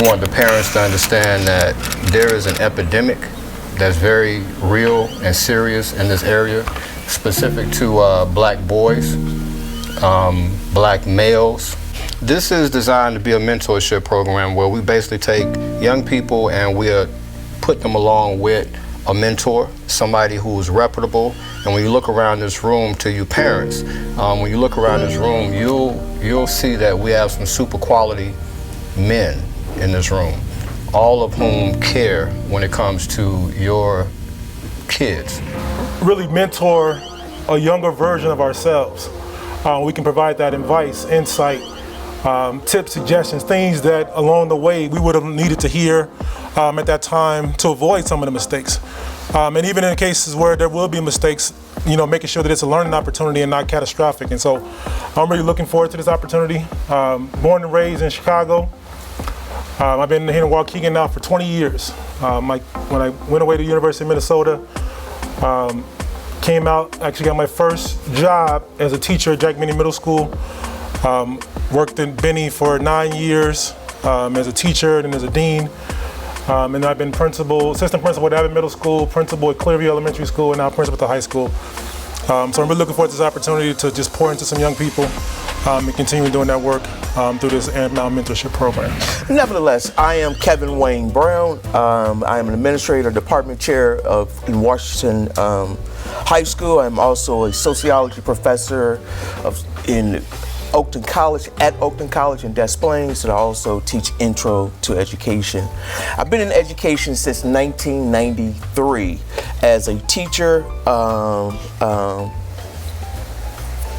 want the parents to understand that there is an epidemic that's very real and serious in this area, specific to black boys, black males. This is designed to be a mentorship program where we basically take young people and we put them along with a mentor, somebody who's reputable. And when you look around this room, to you parents, when you look around this room, you'll see that we have some super quality men in this room, all of whom care when it comes to your kids. Really mentor a younger version of ourselves. We can provide that advice, insight, tips, suggestions, things that along the way we would have needed to hear at that time to avoid some of the mistakes. And even in cases where there will be mistakes, making sure that it's a learning opportunity and not catastrophic. And so I'm really looking forward to this opportunity. Born and raised in Chicago. I've been here in Waukegan now for 20 years. When I went away to the University of Minnesota, came out, actually got my first job as a teacher at Jack Benny Middle School. Worked in Benny for 9 years as a teacher and as a dean. And I've been assistant principal at Abbott Middle School, principal at Clearview Elementary School, and now principal at the high school. So I'm really looking forward to this opportunity to just pour into some young people and continue doing that work through this Antmound mentorship program. Nevertheless, I am Kevin Wayne Brown. I am an administrator, department chair in Washington High School. I'm also a sociology professor in Oakton College, at Oakton College in Des Plaines, and I also teach intro to education. I've been in education since 1993 as a teacher.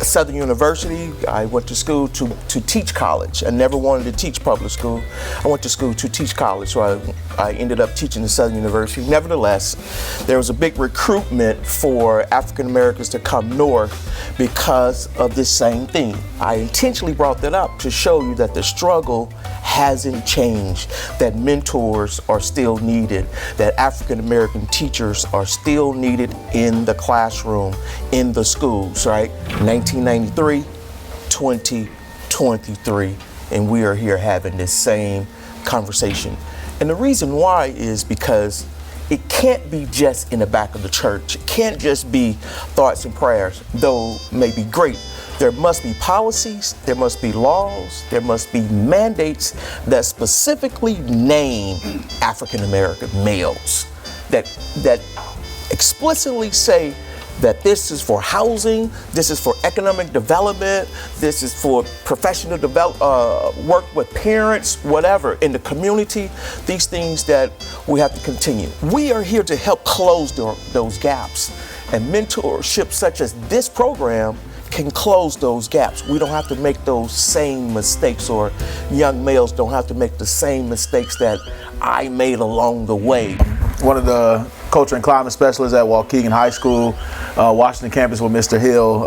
Southern University, I went to school to teach college. I never wanted to teach public school. I went to school to teach college, so I ended up teaching at Southern University. Nevertheless, there was a big recruitment for African Americans to come north because of this same thing. I intentionally brought that up to show you that the struggle hasn't changed, that mentors are still needed, that African American teachers are still needed in the classroom, in the schools, right? 1993, 2023, and we are here having this same conversation. And the reason why is because it can't be just in the back of the church. It can't just be thoughts and prayers, though may be great. There must be policies, there must be laws, there must be mandates that specifically name African American males, that explicitly say that this is for housing, this is for economic development, this is for professional work with parents, whatever, in the community, these things that we have to continue. We are here to help close those gaps, and mentorship such as this program can close those gaps. We don't have to make those same mistakes, or young males don't have to make the same mistakes that I made along the way. One of the culture and climate specialists at Waukegan High School, Washington campus with Mr. Hill,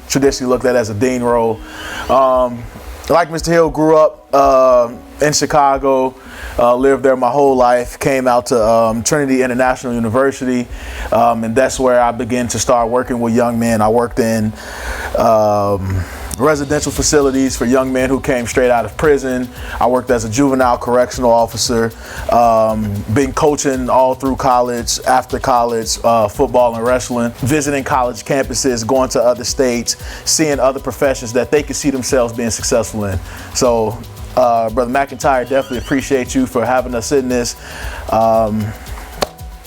traditionally looked at as a dean role. Like Mr. Hill, grew up in Chicago, lived there my whole life, came out to Trinity International University, and that's where I began to start working with young men. I worked in residential facilities for young men who came straight out of prison. I worked as a juvenile correctional officer, been coaching all through college, after college, football and wrestling, visiting college campuses, going to other states, seeing other professions that they could see themselves being successful in. So, Brother McIntyre, definitely appreciate you for having us in this.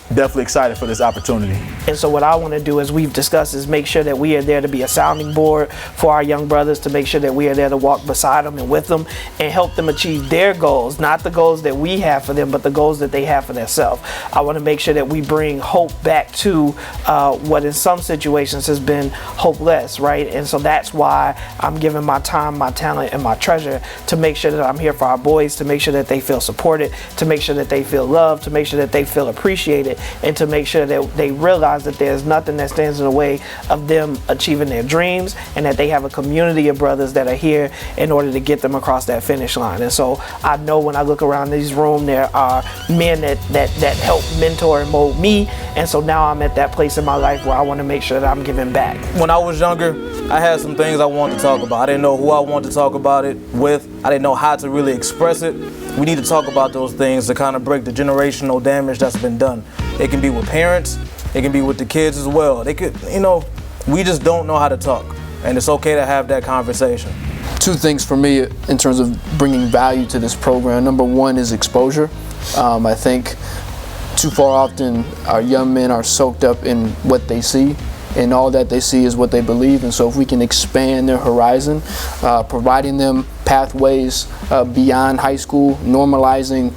Definitely excited for this opportunity. And so what I want to do, as we've discussed, is make sure that we are there to be a sounding board for our young brothers, to make sure that we are there to walk beside them and with them and help them achieve their goals, not the goals that we have for them, but the goals that they have for themselves. I want to make sure that we bring hope back to what in some situations has been hopeless, right? And so that's why I'm giving my time, my talent, and my treasure to make sure that I'm here for our boys, to make sure that they feel supported, to make sure that they feel loved, to make sure that they feel appreciated, and to make sure that they realize that there's nothing that stands in the way of them achieving their dreams, and that they have a community of brothers that are here in order to get them across that finish line. And so I know when I look around this room, there are men that help mentor and mold me, and so now I'm at that place in my life where I want to make sure that I'm giving back. When I was younger, I had some things I wanted to talk about. I didn't know who I wanted to talk about it with. I didn't know how to really express it. we need to talk about those things to kind of break the generational damage that's been done. It can be with parents, it can be with the kids as well. They could, we just don't know how to talk, and it's okay to have that conversation. Two things for me in terms of bringing value to this program. Number one is exposure. I think too far often our young men are soaked up in what they see, and all that they see is what they believe. And so if we can expand their horizon, providing them pathways beyond high school, normalizing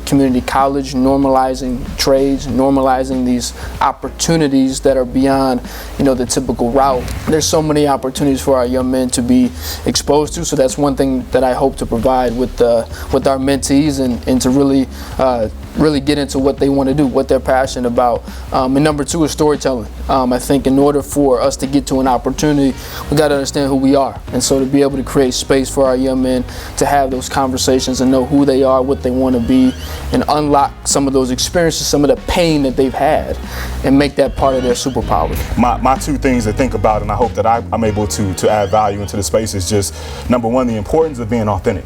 community college, normalizing trades, normalizing these opportunities that are beyond, the typical route. There's so many opportunities for our young men to be exposed to. So that's one thing that I hope to provide with our mentees, and to really get into what they want to do, what they're passionate about. And number two is storytelling. I think in order for us to get to an opportunity, we got to understand who we are. And so to be able to create space for our young men to have those conversations and know who they are, what they want to be, and unlock some of those experiences, some of the pain that they've had, and make that part of their superpower. My two things to think about, and I hope that I'm able to add value into the space, is just, number one, the importance of being authentic.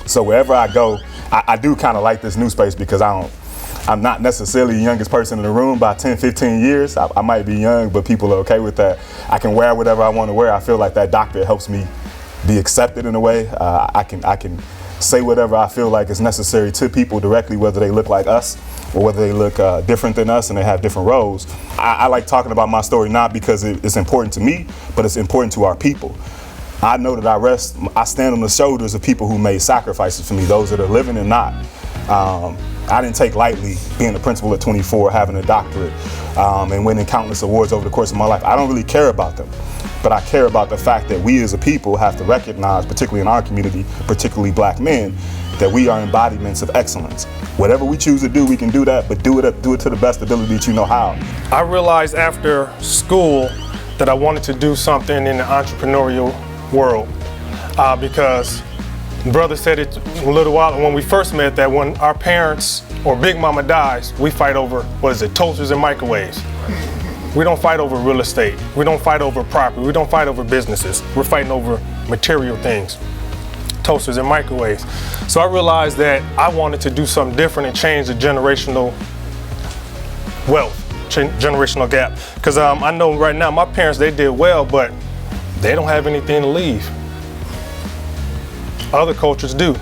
So wherever I go, I do kind of like this new space because I'm not necessarily the youngest person in the room by 10, 15 years. I might be young, but people are okay with that. I can wear whatever I want to wear. I feel like that doctrine helps me be accepted in a way. I can say whatever I feel like is necessary to people directly, whether they look like us or whether they look different than us and they have different roles. I like talking about my story not because it's important to me, but it's important to our people. I know that I stand on the shoulders of people who made sacrifices for me, those that are living and not. I didn't take lightly being a principal at 24, having a doctorate, and winning countless awards over the course of my life. I don't really care about them, but I care about the fact that we as a people have to recognize, particularly in our community, particularly black men, that we are embodiments of excellence. Whatever we choose to do, we can do that, but do it to the best ability that you know how. I realized after school that I wanted to do something in the entrepreneurial world because brother said it a little while when we first met, that when our parents or Big Mama dies, we fight over, toasters and microwaves. We don't fight over real estate. We don't fight over property. We don't fight over businesses. We're fighting over material things, toasters and microwaves. So I realized that I wanted to do something different and change the generational wealth, generational gap. Because I know right now my parents, they did well, but they don't have anything to leave. Other cultures do.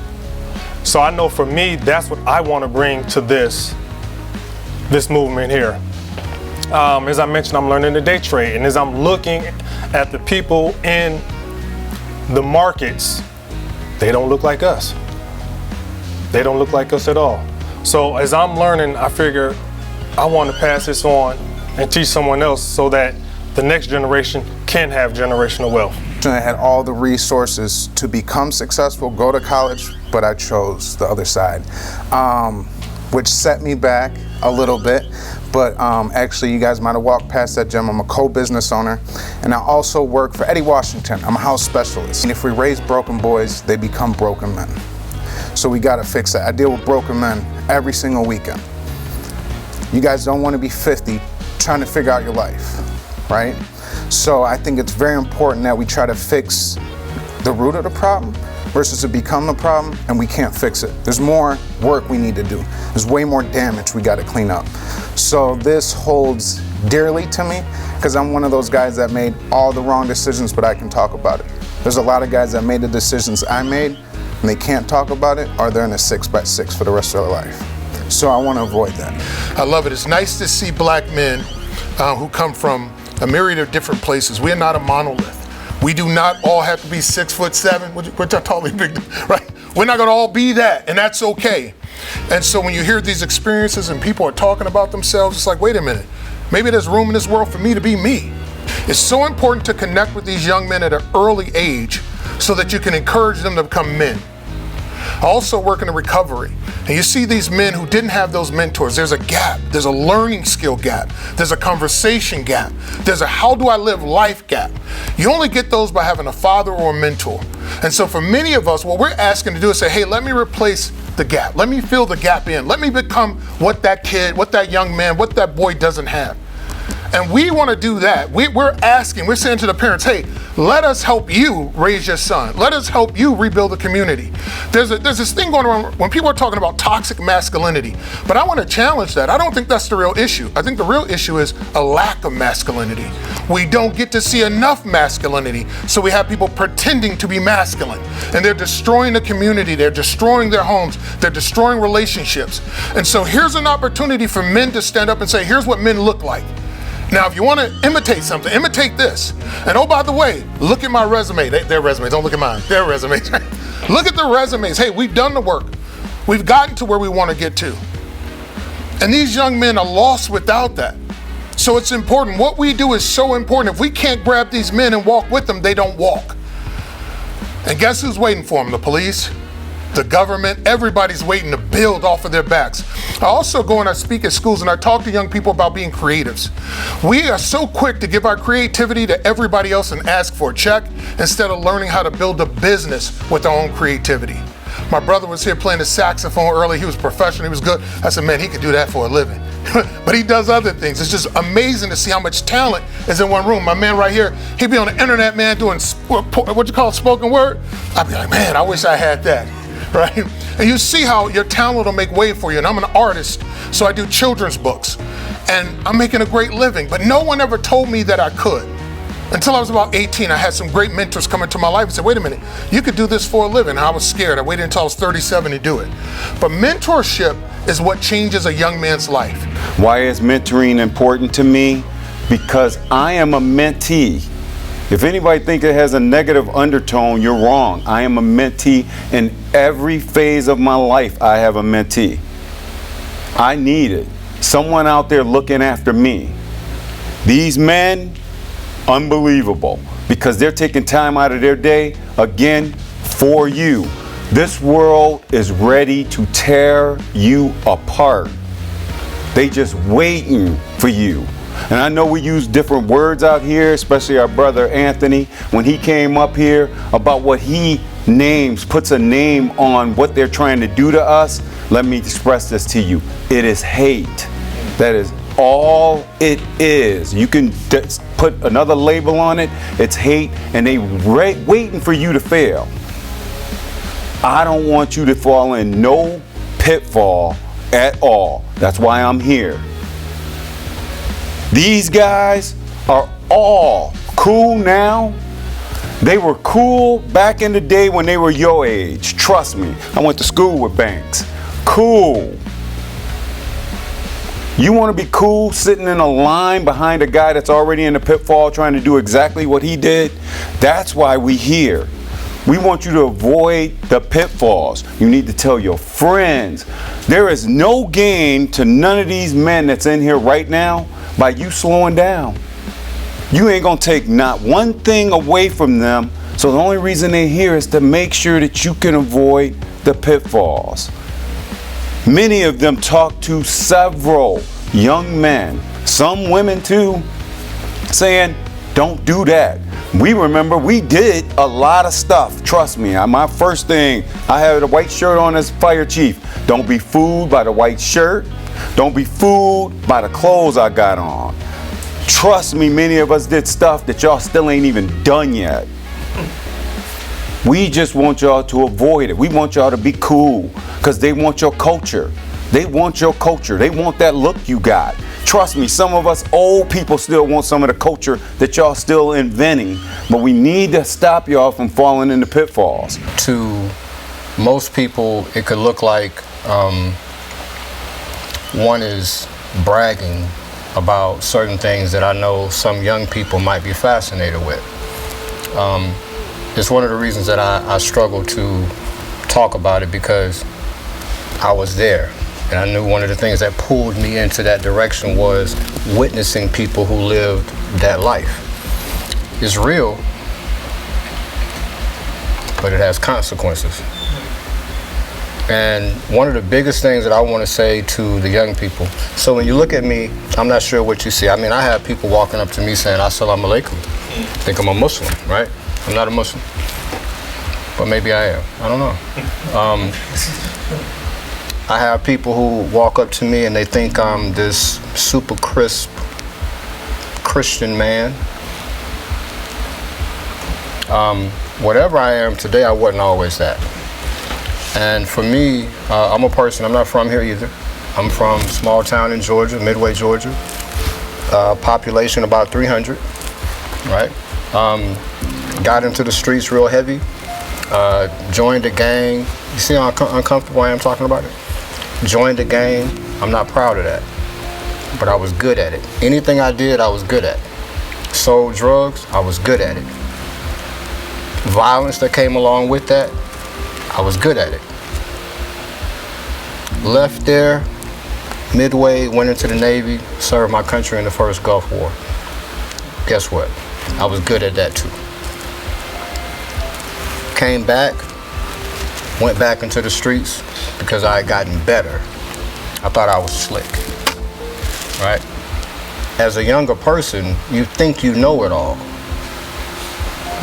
So I know for me, that's what I want to bring to this movement here. As I mentioned, I'm learning to day trade, and as I'm looking at the people in the markets, they don't look like us. They don't look like us at all. So as I'm learning, I figure I want to pass this on and teach someone else so that the next generation can have generational wealth. I had all the resources to become successful, go to college, but I chose the other side, which set me back a little bit. But actually, you guys might have walked past that gym. I'm a co-business owner, and I also work for Eddie Washington. I'm a house specialist. And if we raise broken boys, they become broken men. So we gotta fix that. I deal with broken men every single weekend. You guys don't want to be 50 trying to figure out your life, right? So I think it's very important that we try to fix the root of the problem versus to become the problem, and we can't fix it. There's more work we need to do. There's way more damage we got to clean up. So this holds dearly to me because I'm one of those guys that made all the wrong decisions, but I can talk about it. There's a lot of guys that made the decisions I made and they can't talk about it, or they're in a 6x6 for the rest of their life. So I want to avoid that. I love it. It's nice to see black men who come from a myriad of different places. We are not a monolith. We do not all have to be 6'7", which are totally big, right? We're not gonna all be that, and that's okay. And so when you hear these experiences and people are talking about themselves, it's like, wait a minute, maybe there's room in this world for me to be me. It's so important to connect with these young men at an early age so that you can encourage them to become men. I also work in recovery, and you see these men who didn't have those mentors. There's a gap. There's a learning skill gap. There's a conversation gap. There's a how do I live life gap. You only get those by having a father or a mentor. And so for many of us, what we're asking to do is say, hey, let me replace the gap. Let me fill the gap in. Let me become what that kid, what that young man, what that boy doesn't have. And we want to do that. We're asking, we're saying to the parents, hey, let us help you raise your son. Let us help you rebuild the community. There's this thing going on when people are talking about toxic masculinity, but I want to challenge that. I don't think that's the real issue. I think the real issue is a lack of masculinity. We don't get to see enough masculinity, so we have people pretending to be masculine, and they're destroying the community, they're destroying their homes, they're destroying relationships. And so here's an opportunity for men to stand up and say, here's what men look like. Now, if you want to imitate something, imitate this. And oh, by the way, look at my resume. Their resumes, don't look at mine. Their resumes. Look at the resumes. Hey, we've done the work. We've gotten to where we want to get to. And these young men are lost without that. So it's important. What we do is so important. If we can't grab these men and walk with them, they don't walk. And guess who's waiting for them? The police, the government, everybody's waiting to build off of their backs. I also go and I speak at schools and I talk to young people about being creatives. We are so quick to give our creativity to everybody else and ask for a check instead of learning how to build a business with our own creativity. My brother was here playing the saxophone early. He was professional, he was good. I said, man, he could do that for a living. But he does other things. It's just amazing to see how much talent is in one room. My man right here, he'd be on the internet, man, doing what you call spoken word. I'd be like, man, I wish I had that. Right? And you see how your talent will make way for you. And I'm an artist, so I do children's books. And I'm making a great living, but no one ever told me that I could. Until I was about 18, I had some great mentors come into my life and said, wait a minute, you could do this for a living. And I was scared. I waited until I was 37 to do it. But mentorship is what changes a young man's life. Why is mentoring important to me? Because I am a mentee. If anybody thinks it has a negative undertone, you're wrong. I am a mentee. In every phase of my life, I have a mentee. I need it. Someone out there looking after me. These men, unbelievable, because they're taking time out of their day, again, for you. This world is ready to tear you apart. They just waiting for you. And I know we use different words out here, especially our brother Anthony, when he came up here, about what he names, puts a name on what they're trying to do to us. Let me express this to you. It is hate. That is all it is. You can put another label on it. It's hate, and they waiting for you to fail. I don't want you to fall in no pitfall at all. That's why I'm here. These guys are all cool now. They were cool back in the day when they were your age. Trust me, I went to school with Banks. Cool. You want to be cool sitting in a line behind a guy that's already in the pitfall trying to do exactly what he did? That's why we here. We want you to avoid the pitfalls. You need to tell your friends. There is no gain to none of these men that's in here right now by you slowing down. You ain't gonna take not one thing away from them. So the only reason they're here is to make sure that you can avoid the pitfalls. Many of them talk to several young men, some women too, saying, don't do that. We remember we did a lot of stuff. Trust me, my first thing, I had a white shirt on as fire chief. Don't be fooled by the white shirt. Don't be fooled by the clothes I got on. Trust me, many of us did stuff that y'all still ain't even done yet. We just want y'all to avoid it. We want y'all to be cool because they want your culture. They want your culture. They want that look you got. Trust me, some of us old people still want some of the culture that y'all still inventing, but we need to stop y'all from falling into pitfalls. To most people, it could look like one is bragging about certain things that I know some young people might be fascinated with. It's one of the reasons that I struggle to talk about it, because I was there. And I knew one of the things that pulled me into that direction was witnessing people who lived that life. It's real, but it has consequences. And one of the biggest things that I want to say to the young people, so when you look at me, I'm not sure what you see. I mean, I have people walking up to me saying, Assalamu alaikum. Think I'm a Muslim, right? I'm not a Muslim, but maybe I am. I don't know. I have people who walk up to me and they think I'm this super crisp Christian man. Whatever I am today, I wasn't always that. And for me, I'm a person, I'm not from here either. I'm from a small town in Georgia, Midway, Georgia. Population about 300, right? Got into the streets real heavy. Joined a gang. You see how uncomfortable I am talking about it? Joined a gang. I'm not proud of that, but I was good at it. Anything I did, I was good at. Sold drugs, I was good at it. Violence that came along with that, I was good at it. Left there, midway, went into the Navy, served my country in the first Gulf War. Guess what? I was good at that too. Came back, went back into the streets because I had gotten better. I thought I was slick, right? As a younger person, you think you know it all.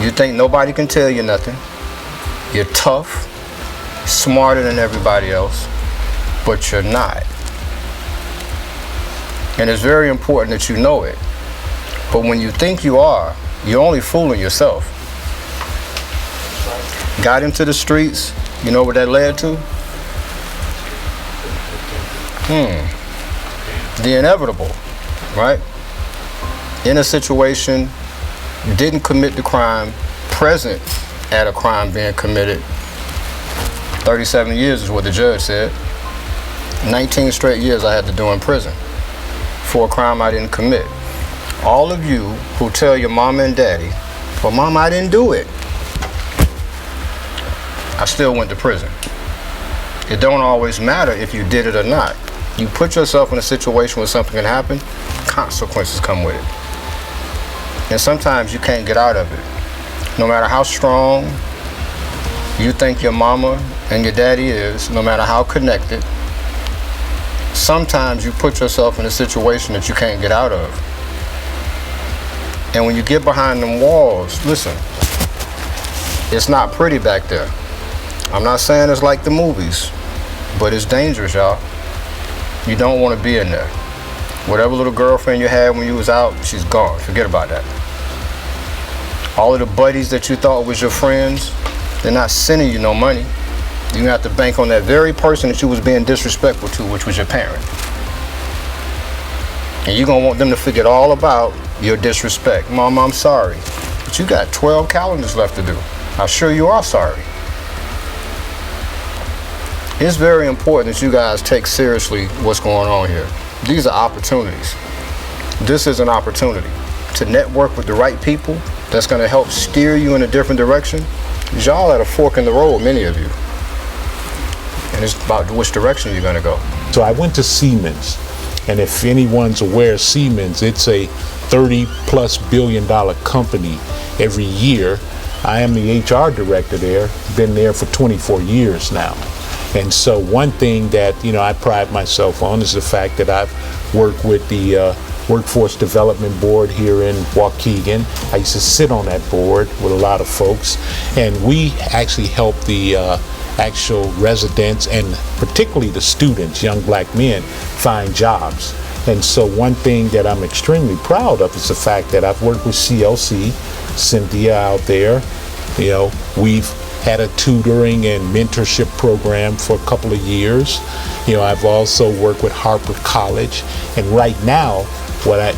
You think nobody can tell you nothing. You're tough, smarter than everybody else, but you're not. And it's very important that you know it. But when you think you are, you're only fooling yourself. Got into the streets, you know what that led to? The inevitable, right? In a situation, didn't commit the crime, present at a crime being committed. 37 years is what the judge said. 19 straight years I had to do in prison for a crime I didn't commit. All of you who tell your mama and daddy, well, mom, I didn't do it. I still went to prison. It don't always matter if you did it or not. You put yourself in a situation where something can happen, consequences come with it. And sometimes you can't get out of it. No matter how strong you think your mama and your daddy is, no matter how connected, sometimes you put yourself in a situation that you can't get out of. And when you get behind them walls, listen, it's not pretty back there. I'm not saying it's like the movies, but it's dangerous, y'all. You don't want to be in there. Whatever little girlfriend you had when you was out, she's gone. Forget about that. All of the buddies that you thought was your friends, they're not sending you no money. You have to bank on that very person that you was being disrespectful to, which was your parent. And you're gonna want them to forget all about your disrespect. Mom, I'm sorry, but you got 12 calendars left to do. I'm sure you are sorry. It's very important that you guys take seriously what's going on here. These are opportunities. This is an opportunity to network with the right people that's gonna help steer you in a different direction. Y'all at a fork in the road, many of you. And it's about which direction you're gonna go. So I went to Siemens, and if anyone's aware of Siemens, it's a $30+ billion company every year. I am the HR director there, been there for 24 years now. And so one thing that, I pride myself on is the fact that I've worked with the Workforce Development Board here in Waukegan. I used to sit on that board with a lot of folks, and we actually help the actual residents and particularly the students, young black men, find jobs. And so one thing that I'm extremely proud of is the fact that I've worked with CLC, Cynthia out there. We've had a tutoring and mentorship program for a couple of years. I've also worked with Harper College, and right now,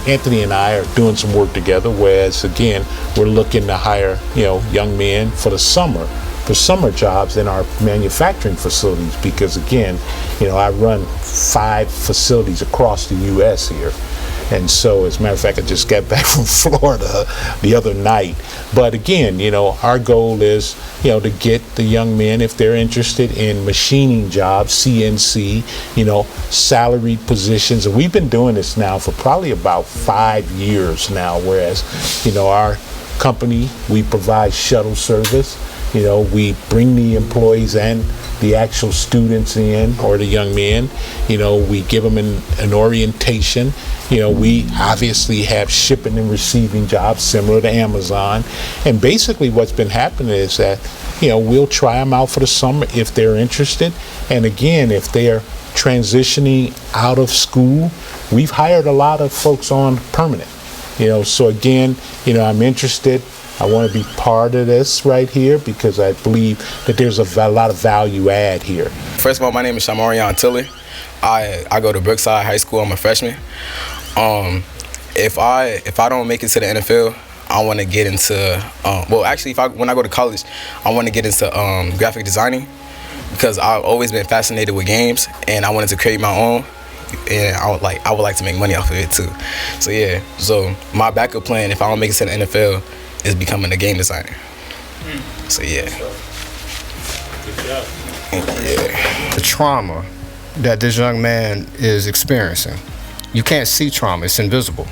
Anthony and I are doing some work together, whereas again, we're looking to hire, young men for summer jobs in our manufacturing facilities, because again, I run 5 facilities across the U.S. here. And so, as a matter of fact, I just got back from Florida the other night. But again, our goal is, to get the young men, if they're interested in machining jobs, CNC, salaried positions. And we've been doing this now for probably about 5 years now, whereas, our company, we provide shuttle service. We bring the employees and the actual students in, or the young men. We give them an orientation. We obviously have shipping and receiving jobs similar to Amazon. And basically what's been happening is that, we'll try them out for the summer if they're interested. And again, if they're transitioning out of school, we've hired a lot of folks on permanent. So again, I'm interested. I want to be part of this right here because I believe that there's a lot of value add here. First of all, my name is Chey'Marion. I go to Brookside High School. I'm a freshman. If I don't make it to the NFL, I want to get into when I go to college, I want to get into graphic designing because I've always been fascinated with games and I wanted to create my own. And I would like to make money off of it too. So yeah. So my backup plan, if I don't make it to the NFL, is becoming a game designer. So yeah. Good job. Yeah. The trauma that this young man is experiencing, you can't see trauma, it's invisible.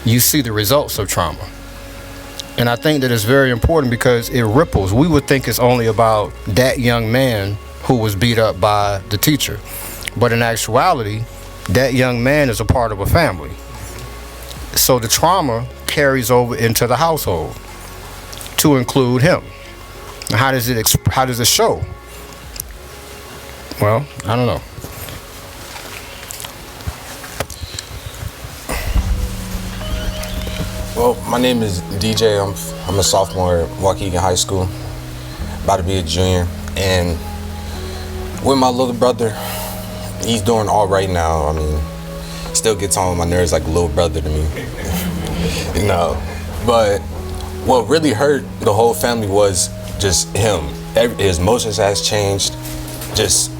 You see the results of trauma. And I think that it's very important because it ripples. We would think it's only about that young man who was beat up by the teacher. But in actuality, that young man is a part of a family. So the trauma carries over into the household to include him. Now, how does it show? Well, I don't know. Well, my name is DJ. I'm a sophomore at Waukegan High School, about to be a junior. And with my little brother, he's doing all right now. I mean, still gets on my nerves like a little brother to me. But what really hurt the whole family was just him. His emotions has changed, just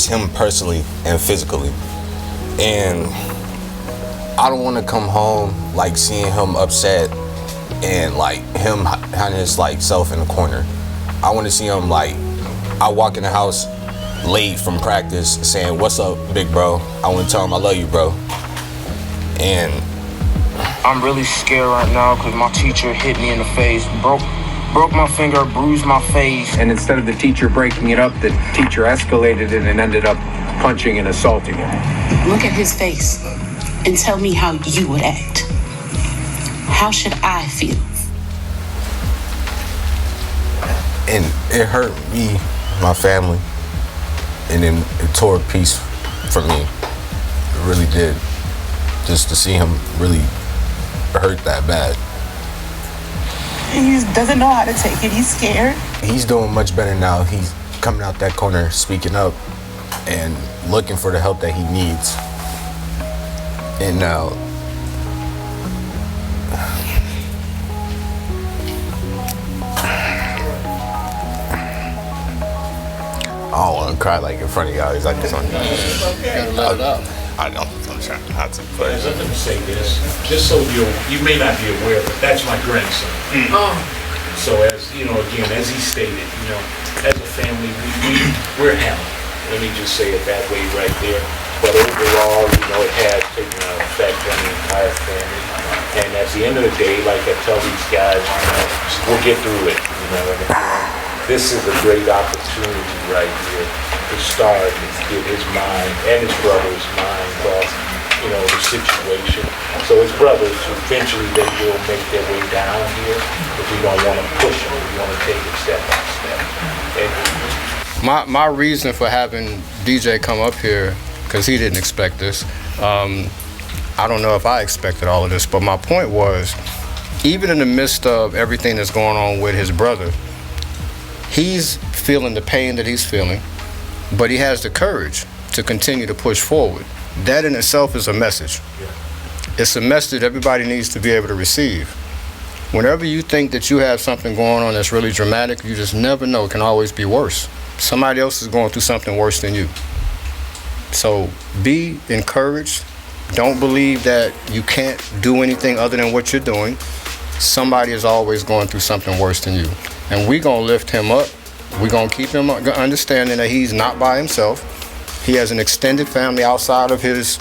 him personally and physically. And I don't want to come home like seeing him upset and like him having his like self in the corner. I want to see him like, I walk in the house late from practice saying, "What's up, big bro?" I want to tell him I love you, bro. And I'm really scared right now because my teacher hit me in the face, broke my finger, bruised my face. And instead of the teacher breaking it up, the teacher escalated it and ended up punching and assaulting him. Look at his face and tell me how you would act. How should I feel? And it hurt me, my family, and then it tore a piece from me. It really did. Just to see him really hurt that bad. He doesn't know how to take it. He's scared. He's doing much better now. He's coming out that corner, speaking up, and looking for the help that he needs. And now, I don't want to cry like in front of y'all. I just want to let it out. I don't. I'm trying not to. But let me say this, just so you may not be aware, but that's my grandson. So as again, as he stated, as a family, we're hammered. Let me just say it that way right there. But overall, it has taken an effect on the entire family. And at the end of the day, like I tell these guys, we'll get through it. This is a great opportunity right here to start and get his mind and his brother's mind off, the situation. So his brothers, eventually they will make their way down here, but we don't want to push them. We want to take it step by step. And my reason for having DJ come up here, because he didn't expect this. I don't know if I expected all of this, but my point was, even in the midst of everything that's going on with his brother, he's feeling the pain that he's feeling, but he has the courage to continue to push forward. That in itself is a message. It's a message everybody needs to be able to receive. Whenever you think that you have something going on that's really dramatic, you just never know. It can always be worse. Somebody else is going through something worse than you. So be encouraged. Don't believe that you can't do anything other than what you're doing. Somebody is always going through something worse than you. And we're going to lift him up. We're going to keep him understanding that he's not by himself. He has an extended family outside of his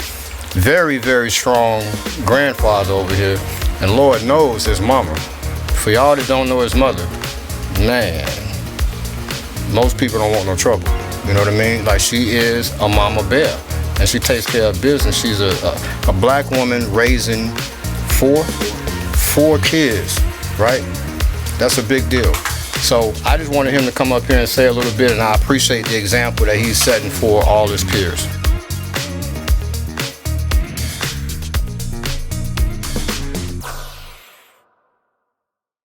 very, very strong grandfather over here. And Lord knows his mama. For y'all that don't know his mother, man, most people don't want no trouble. You know what I mean? Like, she is a mama bear. And she takes care of business. She's a black woman raising four kids, right? That's a big deal. So I just wanted him to come up here and say a little bit, and I appreciate the example that he's setting for all his peers.